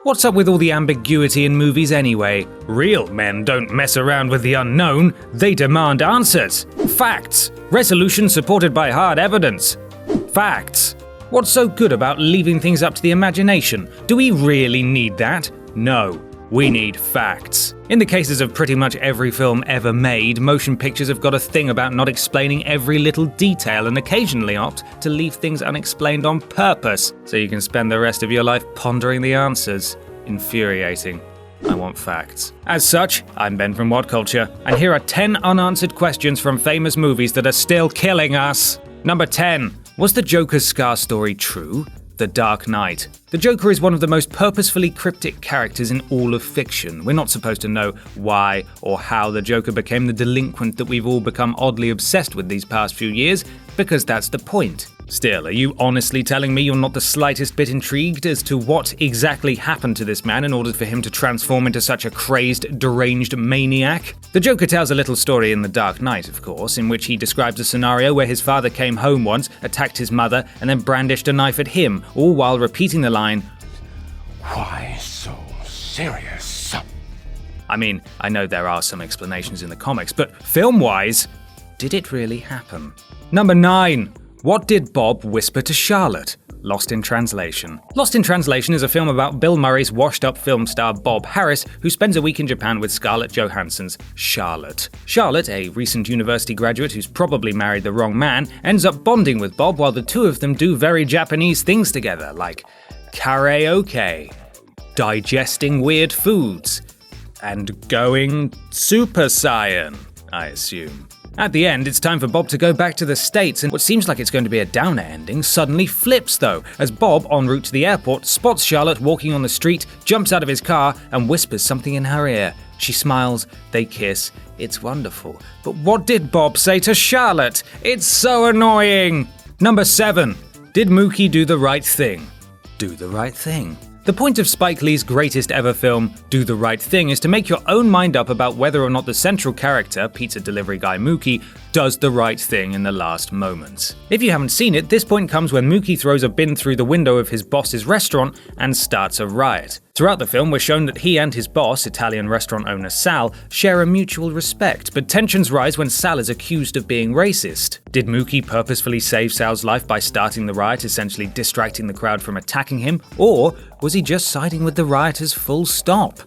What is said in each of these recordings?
What's up with all the ambiguity in movies anyway? Real men don't mess around with the unknown, they demand answers. Facts. Resolution supported by hard evidence. Facts. What's so good about leaving things up to the imagination? Do we really need that? No. We need facts. In the cases of pretty much every film ever made, motion pictures have got a thing about not explaining every little detail and occasionally opt to leave things unexplained on purpose, so you can spend the rest of your life pondering the answers. Infuriating. I want facts. As such, I'm Ben from Whatculture, and here are 10 unanswered questions from famous movies that are still killing us. Number 10. Was the Joker's scar story true? The Dark Knight. The Joker is one of the most purposefully cryptic characters in all of fiction. We're not supposed to know why or how the Joker became the delinquent that we've all become oddly obsessed with these past few years, because that's the point. Still, are you honestly telling me you're not the slightest bit intrigued as to what exactly happened to this man in order for him to transform into such a crazed, deranged maniac? The Joker tells a little story in The Dark Knight, of course, in which he describes a scenario where his father came home once, attacked his mother, and then brandished a knife at him, all while repeating the line, "Why so serious?" I mean, I know there are some explanations in the comics, but film-wise, did it really happen? Number 9. What did Bob whisper to Charlotte? Lost in Translation. Lost in Translation is a film about Bill Murray's washed-up film star Bob Harris, who spends a week in Japan with Scarlett Johansson's Charlotte. Charlotte, a recent university graduate who's probably married the wrong man, ends up bonding with Bob while the two of them do very Japanese things together, like karaoke, digesting weird foods, and going Super Saiyan, I assume. At the end, it's time for Bob to go back to the States, and what seems like it's going to be a downer ending suddenly flips though, as Bob, en route to the airport, spots Charlotte walking on the street, jumps out of his car, and whispers something in her ear. She smiles, they kiss, it's wonderful. But what did Bob say to Charlotte? It's so annoying! Number 7. Did Mookie do the right thing? Do the right thing. The point of Spike Lee's greatest ever film, Do the Right Thing, is to make your own mind up about whether or not the central character, pizza delivery guy Mookie, does the right thing in the last moments. If you haven't seen it, this point comes when Mookie throws a bin through the window of his boss's restaurant and starts a riot. Throughout the film, we're shown that he and his boss, Italian restaurant owner Sal, share a mutual respect, but tensions rise when Sal is accused of being racist. Did Mookie purposefully save Sal's life by starting the riot, essentially distracting the crowd from attacking him, or was he just siding with the rioters full stop?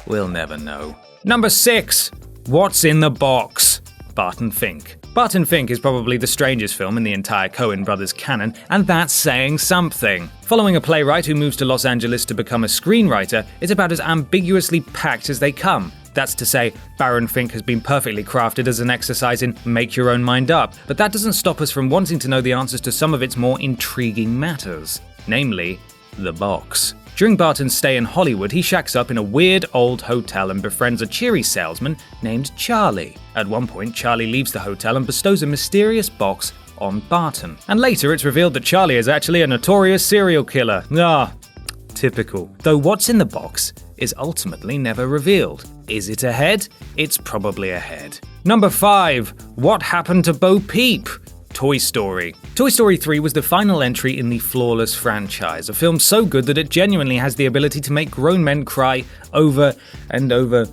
We'll never know. Number 6. What's in the box? Barton Fink. Barton Fink is probably the strangest film in the entire Coen brothers canon, and that's saying something. Following a playwright who moves to Los Angeles to become a screenwriter, it's about as ambiguously packed as they come. That's to say, Baron Fink has been perfectly crafted as an exercise in make your own mind up, but that doesn't stop us from wanting to know the answers to some of its more intriguing matters. Namely, the box. During Barton's stay in Hollywood, he shacks up in a weird old hotel and befriends a cheery salesman named Charlie. At one point, Charlie leaves the hotel and bestows a mysterious box on Barton. And later, it's revealed that Charlie is actually a notorious serial killer. Typical. Though what's in the box is ultimately never revealed. Is it a head? It's probably a head. Number 5. What happened to Bo Peep? Toy Story. Toy Story 3 was the final entry in the flawless franchise, a film so good that it genuinely has the ability to make grown men cry over and over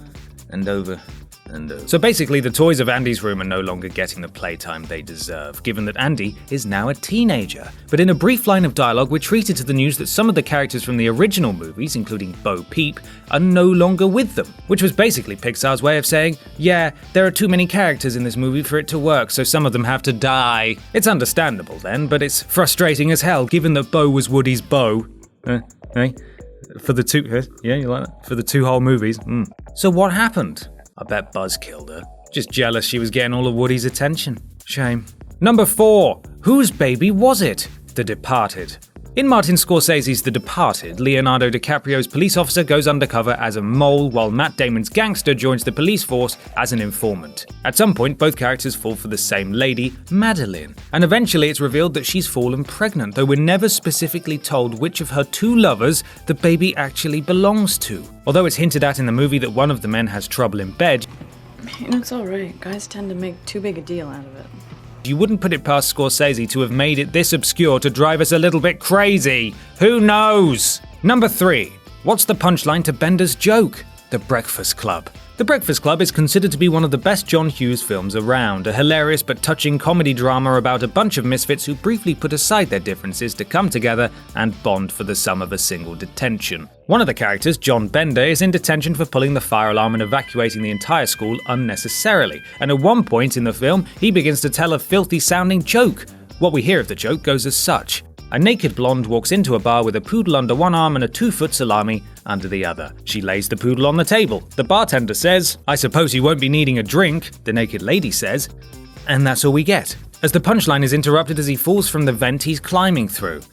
and over and over. So basically, the toys of Andy's room are no longer getting the playtime they deserve, given that Andy is now a teenager. But in a brief line of dialogue, we're treated to the news that some of the characters from the original movies, including Bo Peep, are no longer with them, which was basically Pixar's way of saying, yeah, there are too many characters in this movie for it to work, so some of them have to die. It's understandable then, but it's frustrating as hell, given that Bo was Woody's beau. For the two, yeah, you like that? For the 2 whole movies. So what happened? I bet Buzz killed her. Just jealous she was getting all of Woody's attention. Shame. Number 4. Whose baby was it? The Departed. In Martin Scorsese's The Departed, Leonardo DiCaprio's police officer goes undercover as a mole while Matt Damon's gangster joins the police force as an informant. At some point, both characters fall for the same lady, Madeline, and eventually it's revealed that she's fallen pregnant, though we're never specifically told which of her 2 lovers the baby actually belongs to. Although it's hinted at in the movie that one of the men has trouble in bed, it's alright. Guys tend to make too big a deal out of it. you wouldn't put it past Scorsese to have made it this obscure to drive us a little bit crazy. Who knows? Number 3. What's the punchline to Bender's joke? The Breakfast Club. The Breakfast Club is considered to be one of the best John Hughes films around, a hilarious but touching comedy drama about a bunch of misfits who briefly put aside their differences to come together and bond for the sum of a single detention. One of the characters, John Bender, is in detention for pulling the fire alarm and evacuating the entire school unnecessarily, and at one point in the film, he begins to tell a filthy-sounding joke. What we hear of the joke goes as such. A naked blonde walks into a bar with a poodle under one arm and a 2-foot salami under the other. She lays the poodle on the table. The bartender says, "I suppose you won't be needing a drink," the naked lady says. And that's all we get, as the punchline is interrupted as he falls from the vent he's climbing through.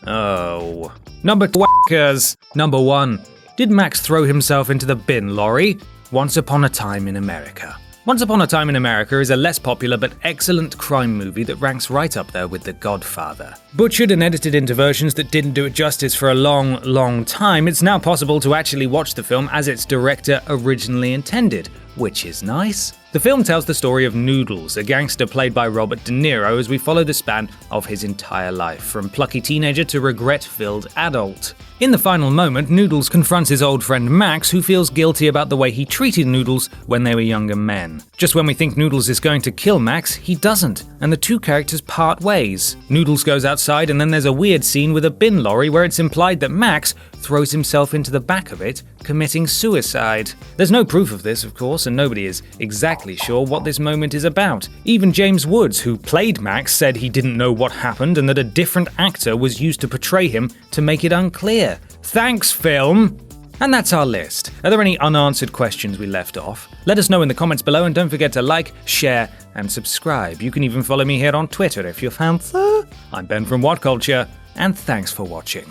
Oh. Number whackers. Number 1. Did Max throw himself into the bin lorry? Once Upon a Time in America. Once Upon a Time in America is a less popular but excellent crime movie that ranks right up there with The Godfather. Butchered and edited into versions that didn't do it justice for a long time, it's now possible to actually watch the film as its director originally intended, which is nice. The film tells the story of Noodles, a gangster played by Robert De Niro, as we follow the span of his entire life, from plucky teenager to regret-filled adult. In the final moment, Noodles confronts his old friend Max, who feels guilty about the way he treated Noodles when they were younger men. Just when we think Noodles is going to kill Max, he doesn't, and the two characters part ways. Noodles goes outside, and then there's a weird scene with a bin lorry where it's implied that Max throws himself into the back of it, committing suicide. There's no proof of this, of course, and nobody is exactly sure what this moment is about. Even James Woods, who played Max, said he didn't know what happened and that a different actor was used to portray him to make it unclear. Thanks, film! And that's our list. Are there any unanswered questions we left off? Let us know in the comments below, and don't forget to like, share, and subscribe. You can even follow me here on Twitter if you fancy. I'm Ben from Whatculture, and thanks for watching.